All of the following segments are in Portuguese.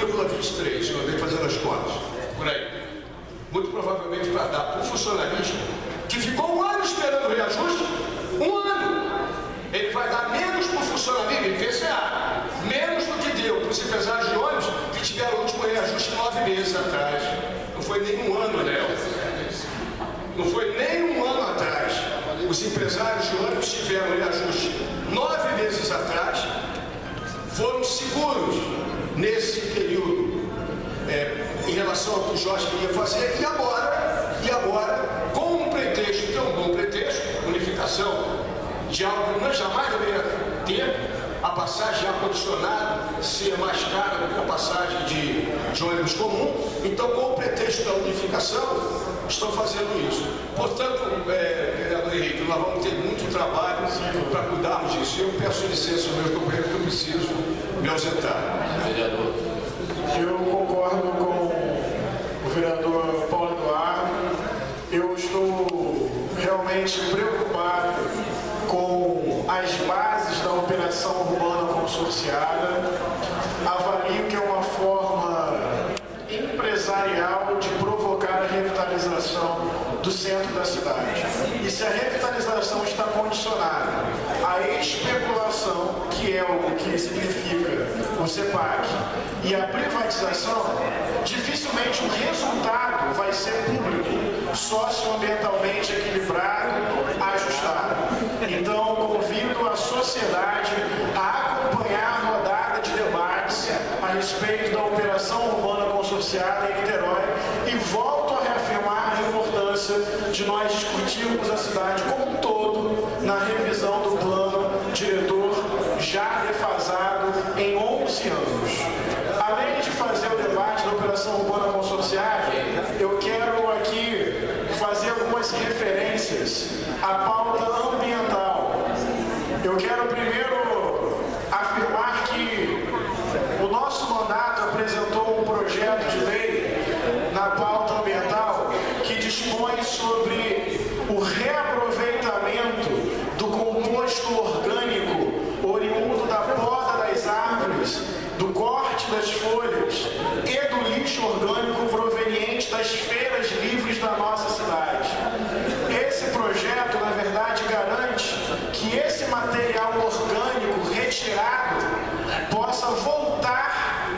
1,23, eu andei fazendo as contas, por aí. Muito provavelmente para dar para o funcionalismo, que ficou um ano esperando o reajuste, um ano. Ele vai dar menos para o funcionalismo, IPCA, menos do que deu para os empresários de ônibus que tiveram o último reajuste 9 meses atrás. Não foi nem um ano, né? Não foi nem um ano atrás. Os empresários de ônibus tiveram reajuste 9 meses atrás, foram seguros nesse período em relação ao que o Jorge queria fazer, e agora, com um pretexto, que é um bom pretexto, unificação de algo que nós jamais deveria ter, a passagem de ar-condicionado ser mais cara do que a passagem de ônibus comum. Então, com o pretexto da unificação, estão fazendo isso. Portanto, vereador Henrique, nós vamos ter muito trabalho para cuidarmos disso. Eu peço licença ao meu companheiro que eu preciso me ausentar. Vereador. Eu concordo com o vereador Paulo Eduardo. Eu estou realmente preocupado com as bases da operação urbana consorciada. Avalio que é uma forma empresarial de provocar a revitalização do centro da cidade. E se a revitalização está condicionada à especulação, que é o que significa o CEPAC, e a privatização, dificilmente o resultado vai ser público, socioambientalmente equilibrado, ajustado. Então, convido a sociedade a acompanhar a rodada de debates a respeito da operação urbana consorciada em Niterói e volto a reafirmar a importância de nós discutirmos a cidade como um todo na revisão do plano diretor já defasado em 11 anos. Além de fazer o debate da operação urbana consorciada, eu quero aqui fazer algumas referências à pauta ambiental. Eu quero primeiro afirmar que o nosso mandato apresentou um projeto de lei na pauta ambiental que dispõe sobre o reaproveitamento do composto orgânico oriundo da poda das árvores, do corte das folhas e do lixo orgânico proveniente das feiras livres da nossa cidade. Esse projeto, na verdade, garante que esse material orgânico retirado possa voltar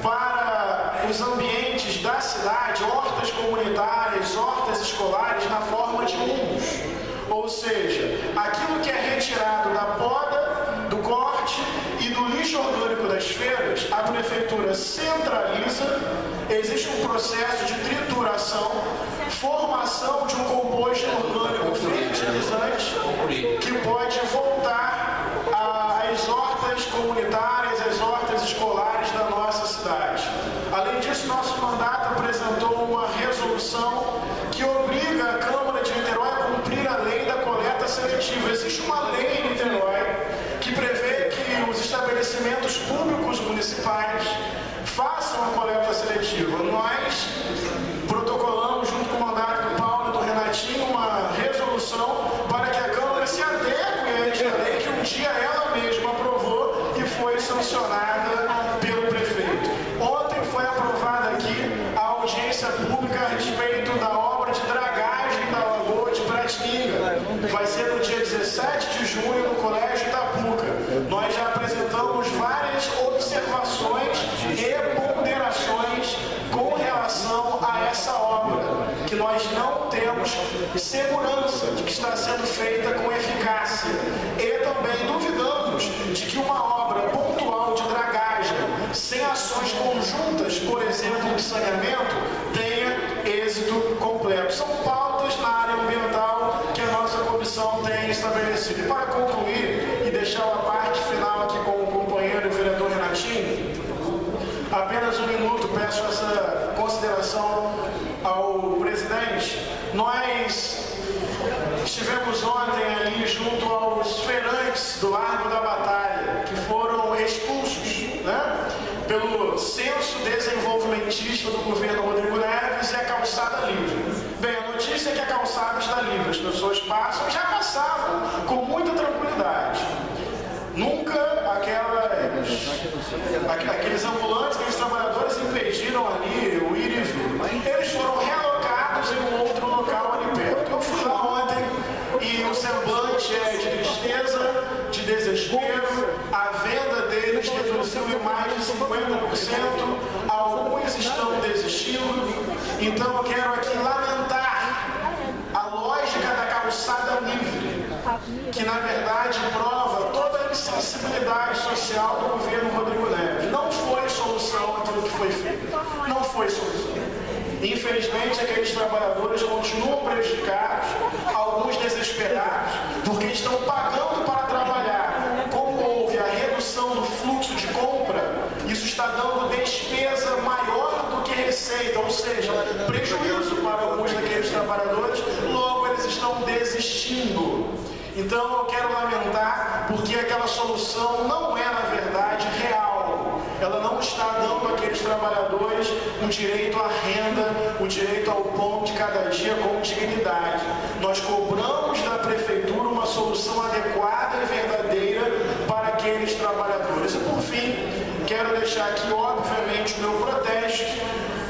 para os ambientes da cidade, hortas comunitárias, hortas escolares, na forma de humus. Ou seja, aquilo que é retirado da poda, do corte e do lixo orgânico das feiras, a prefeitura centraliza, existe um processo de trituração, formação de um composto orgânico fertilizante que pode voltar às hortas comunitárias, às hortas escolares da nossa cidade. Além disso, nosso mandato apresentou uma resolução que obriga a Câmara de Niterói a cumprir a lei da coleta seletiva. Existe uma lei em Niterói que prevê que os estabelecimentos públicos municipais façam a coleta seletiva. Nós protocolamos, junto com o mandato do Paulo e do Renatinho, uma resolução para que a Câmara se adeque a esta lei que um dia ela mesma aprovou e foi sancionada pelo prefeito. Ontem foi aprovada aqui a audiência pública a respeito da obra de dragagem da Lagoa de Piratininga. Vai ser no dia 17 de junho no Colégio Itapuca. Nós já apresentamos várias observações e ponderações com relação a essa obra, que nós não temos segurança de que está sendo feita com eficácia. E também duvidamos de que uma obra pontual de dragagem, sem ações conjuntas, por exemplo, de saneamento, tenha êxito completo. São pautas na área ambiental que a nossa comissão tem estabelecido. E para concluir e deixar a parte final aqui com o companheiro e vereador Renatinho, apenas um minuto, peço essa consideração ao presidente. Nós estivemos ontem ali junto aos feirantes do Largo da Batalha, que foram expulsos, pelo censo desenvolvimentista do governo Rodrigo Neves e a calçada livre. Bem, a notícia é que a calçada está livre, as pessoas passam e já passavam com muita tranquilidade. Nunca aqueles ambulantes, aqueles trabalhadores feito. Não foi solução. Infelizmente, aqueles trabalhadores continuam prejudicados, alguns desesperados, porque estão pagando para trabalhar. Como houve a redução do fluxo de compra, isso está dando despesa maior do que receita, ou seja, prejuízo para alguns daqueles trabalhadores, logo eles estão desistindo. Então eu quero lamentar, porque aquela solução não é, na verdade, real. Ela não está dando àqueles trabalhadores o direito à renda, o direito ao pão de cada dia com dignidade. Nós cobramos da prefeitura uma solução adequada e verdadeira para aqueles trabalhadores. E por fim, quero deixar aqui, obviamente, o meu protesto.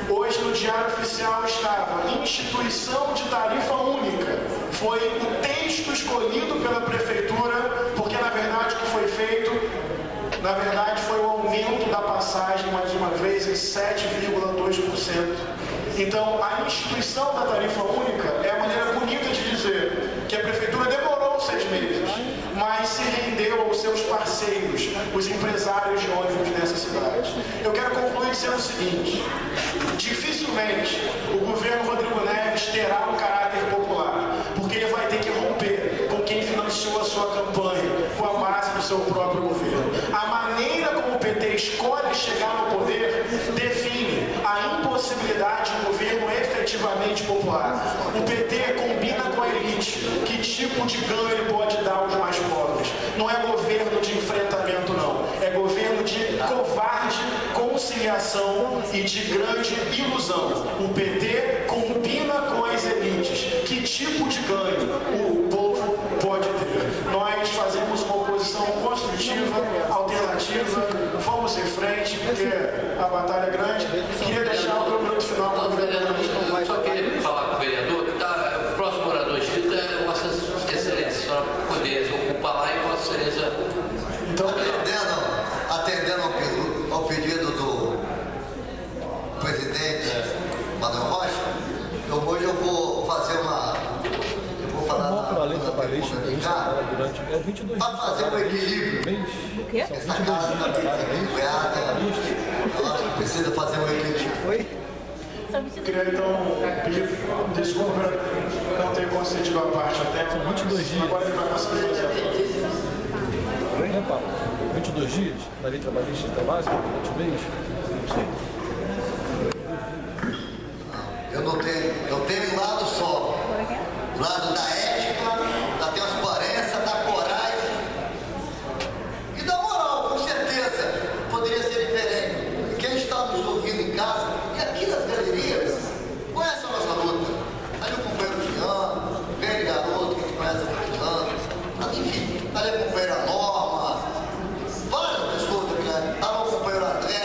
Hoje no Diário Oficial estava instituição de tarifa única. Foi o texto escolhido pela prefeitura, porque na verdade o que foi feito, na verdade foi o aumento da passagem, mais uma vez, em 7,2%. Então, a instituição da tarifa única é a maneira bonita de dizer que a prefeitura demorou 6 meses, mas se rendeu aos seus parceiros, os empresários de ônibus nessa cidade. Eu quero concluir dizendo o seguinte: dificilmente o governo Rodrigo Neves terá um caráter popular, porque ele vai ter que romper com quem financiou a sua campanha, com a base do seu próprio governo. A maneira como o PT escolhe chegar ao poder define a impossibilidade de um governo efetivamente popular. O PT combina com a elite que tipo de ganho ele pode dar aos mais pobres. Não é governo de enfrentamento, não. É governo de covarde conciliação e de grande ilusão. O PT combina com as elites. Que tipo de ganho o povo pode ter? Nós fazemos uma oposição construtiva, alternativa, vamos em frente, porque a batalha é grande. Queria deixar o meu minuto final para o vereador. Só queria falar com o vereador, que o próximo orador inscrito é Vossa Excelência, só poder ocupar lá e Vossa Excelência. Então, atendendo ao pedido do presidente Manuel Rocha, hoje eu vou fazer uma. Eu vou falar para fazer um equilíbrio. Essa casa está bem equilibrada. Eu acho que precisa fazer um equilíbrio. eu queria então pedir desculpa por não ter concedido a parte até 22 dias. Agora ele vai conseguir fazer a Repara, 22 dias na lei trabalhista básica, 20 meses, não sei. Eu tenho um lado só. O lado da ética, da transparência, da coragem e da moral, com certeza. Poderia ser diferente. Quem está nos ouvindo em casa e aqui nas galerias conhece a nossa luta. Ali o companheiro Tiano, o velho garoto que a gente conhece há muitos anos. Enfim, ali a companheira Norma, várias pessoas aqui, né? Ali o companheiro André.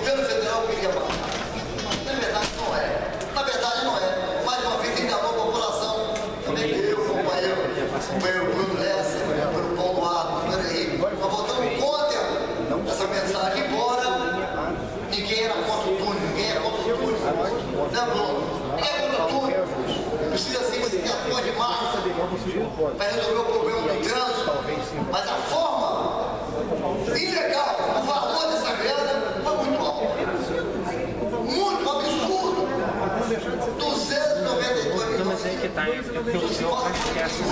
governo federal queria baixar. Na verdade não é. Na verdade não é. Mais uma vez enganou a população. Também eu, companheiro Bruno Lessa, companheiro Paulo Arco, companheiro Henrique, nós votamos contra essa mensagem, embora ninguém era contra o túnel, ninguém era contra o túnel. Né, Bruno? Ninguém é contra o túnel. Precisa ser esse ator de massa para resolver o problema do trânsito. Mas a forma ilegal, o valor dessa grana foi muito alto. Muito absurdo. 292 milhões. Mas aí que tá, eu acho que essa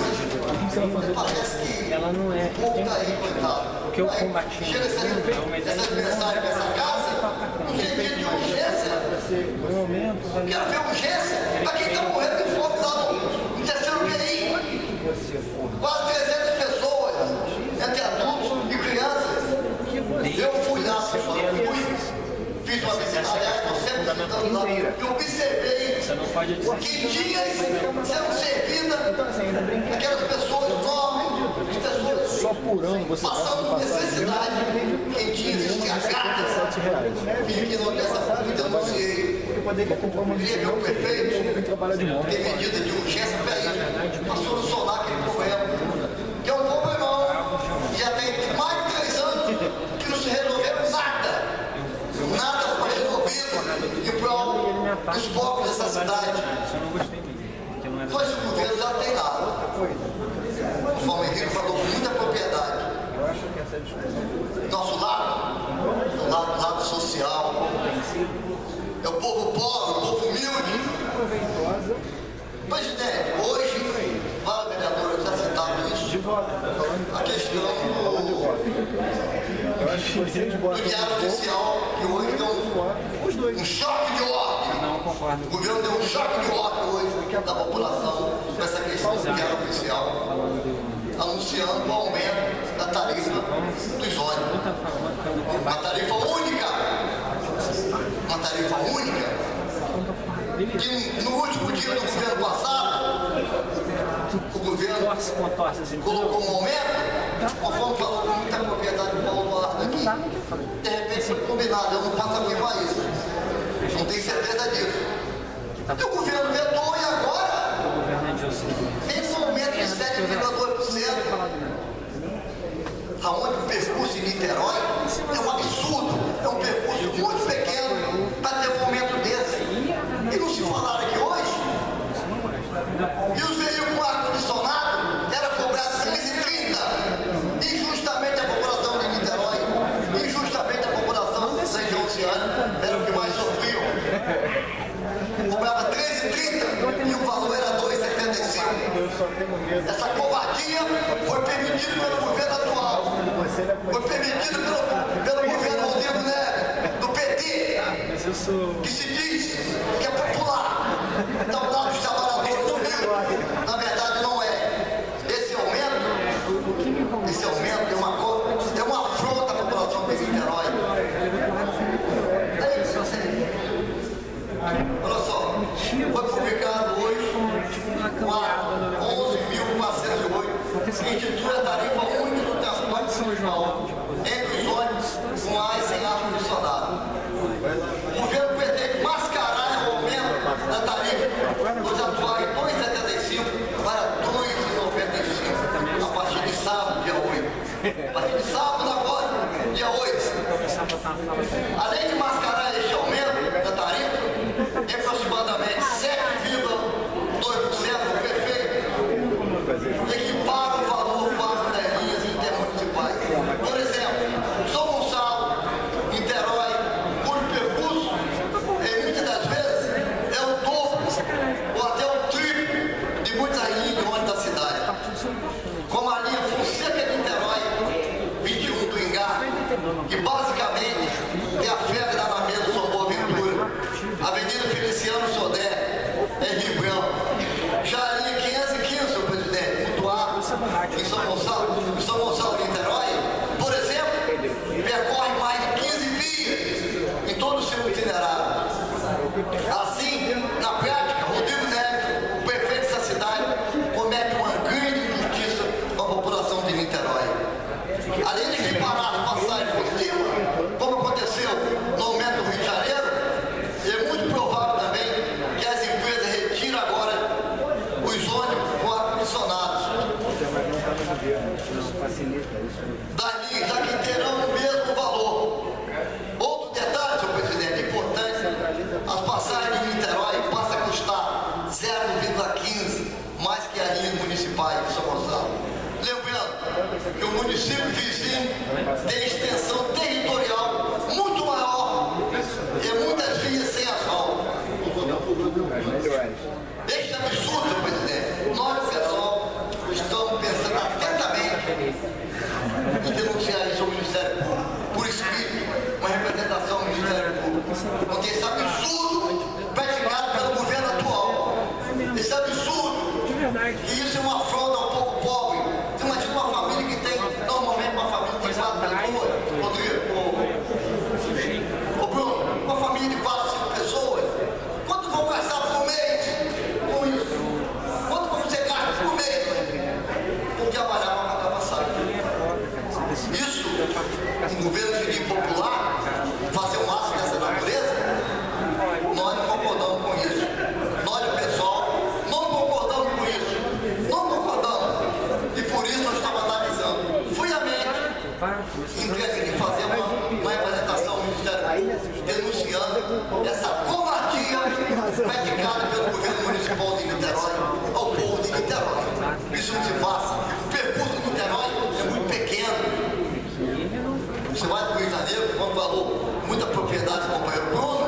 Parece que ela não é. o povo está aí, coitado. O que eu combati Chega essa mensagem para essa casa, não tem dia de urgência. no momento. Quero ver urgência para quem está morrendo de fome lá no terceiro QI. Quase 300 pessoas, entre adultos e crianças. Eu fui lá, fiz uma visita, aliás, estou sempre visitando lá, e observei quentinhas sendo servidas aquelas pessoas nobres, pessoas Só por ano você passando por necessidade, quentinhas, estragadas. Vim aqui nessa família, denunciei. Queria ver o prefeito ter medida de urgência para ele, para solucionar aquele problema. Que é um problemão. Já tem mais de 3 anos que não se resolveu nada. Nada foi resolvido em prol dos pobres dessa cidade. Dois governos já tem lá. O Paulo Henrique falou com muita propriedade. Nosso lado social, é o povo pobre, o povo humilde. Presidente, hoje, vários vereadores já citaram isso, a questão do diário oficial, que hoje deu um choque de ordem. O governo deu um choque de ordem hoje da população com essa questão do diário oficial, anunciando o aumento da tarifa dos ônibus. Uma tarifa única. Uma tarifa única. Que no último dia do governo passado, o governo colocou um aumento, conforme falou com muita propriedade do Paulo Duarte aqui. De repente foi combinado, eu não posso afirmar isso. Não tenho certeza disso. E o governo vetou e agora tem um aumento de 7,2%. Aonde o percurso em Niterói é um absurdo, é um percurso muito pequeno para ter um aumento desse. E não se falaram aqui hoje? E os veículos com ar-condicionado era cobrado R$3,30. Injustamente a população de Niterói, injustamente a população da região oceânica, era o que mais sofriam. Cobrava R$13,30 e o valor era R$2,75. Essa covardia foi permitida pelo governo atual. Foi permitido pelo governo Rodrigo Neves, do PT, que se diz que é popular. Então, lá dos trabalhadores do Rio, na verdade não é. Esse aumento é uma afronta à população de Niterói. É isso, olha só, foi publicado hoje a 11.408, que intitula a tarifa única do transporte nacional entre os ônibus com ar e sem ar-condicionado. O governo pretende mascarar o aumento da tarifa fazer um ato dessa natureza, nós não concordamos com isso. Nós, o pessoal, não concordamos com isso. Não concordamos. E por isso nós estamos analisando friamente em fazer uma representação no Ministério Público denunciando essa covardia praticada pelo governo municipal de Niterói ao povo de Niterói. Isso não se faça. O percurso de Niterói é muito pequeno. Você vai para o Rio de Janeiro, como falou, muita propriedade do companheiro Bruno.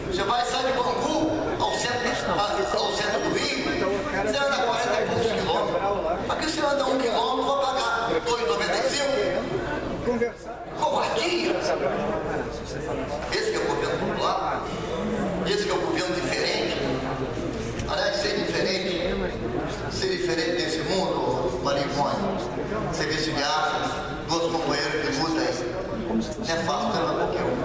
Você vai sair de Bangu ao centro do Rio, você anda 40 e poucos quilômetros. Aqui você anda 1 quilômetro, vai pagar R$ 2,95. Covardia! Esse que é o governo popular? Esse que é o governo diferente? Aliás, ser diferente desse mundo, Marivone, serviço de aço, duas companheiras de luta aí. Não é fácil, não é qualquer um.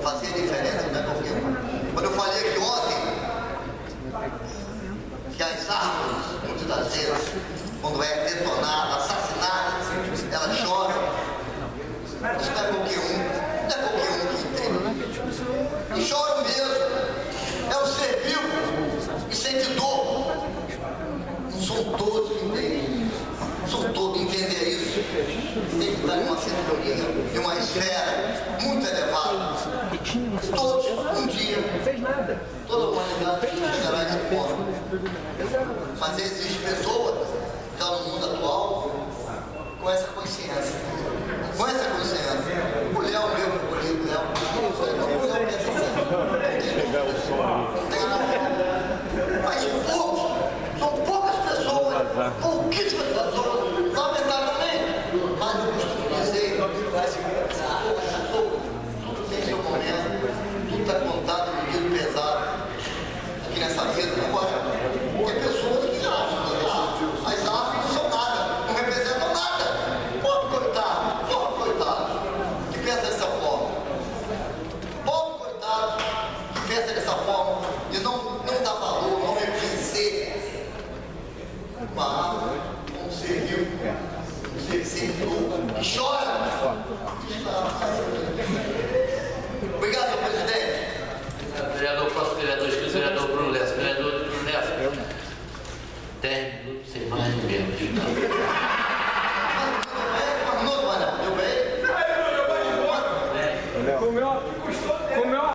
Fazer diferença não é qualquer um. Quando eu falei aqui ontem, que as árvores, muitas das vezes, quando é detonada, assassinada, elas choram. Isso não é qualquer um. Não é qualquer um que entende. E choram mesmo. É o ser vivo e sente dor. Não são todos que entendem. São todos entender isso. Tem que estar em uma sintonia, em uma esfera muito elevada. Todos, um dia, toda a humanidade chegará a esse ponto. Mas existem pessoas, já no mundo atual, com essa consciência. Com essa consciência. O Léo, meu querido Léo, mas poucos, são poucas pessoas, pouquíssimas pessoas, lamentavelmente, mas eu costumo dizer, tudo tem seu momento, tudo está contado no livro pesado, aqui nessa vida, agora, tem pessoas que acham que as árvores não são nada, não representam nada. Pobre coitado, que pensa dessa forma. Pobre coitado, que pensa dessa forma, de não dar valor, não reconhecer uma árvore, um ser vivo, um ser sensível, que chora. Obrigado, senhor presidente. Vereador, próximo vereador inscrito, vereador Bruno Lessa. Vereador Bruno Lessa. 10 minutos sem mais ou menos.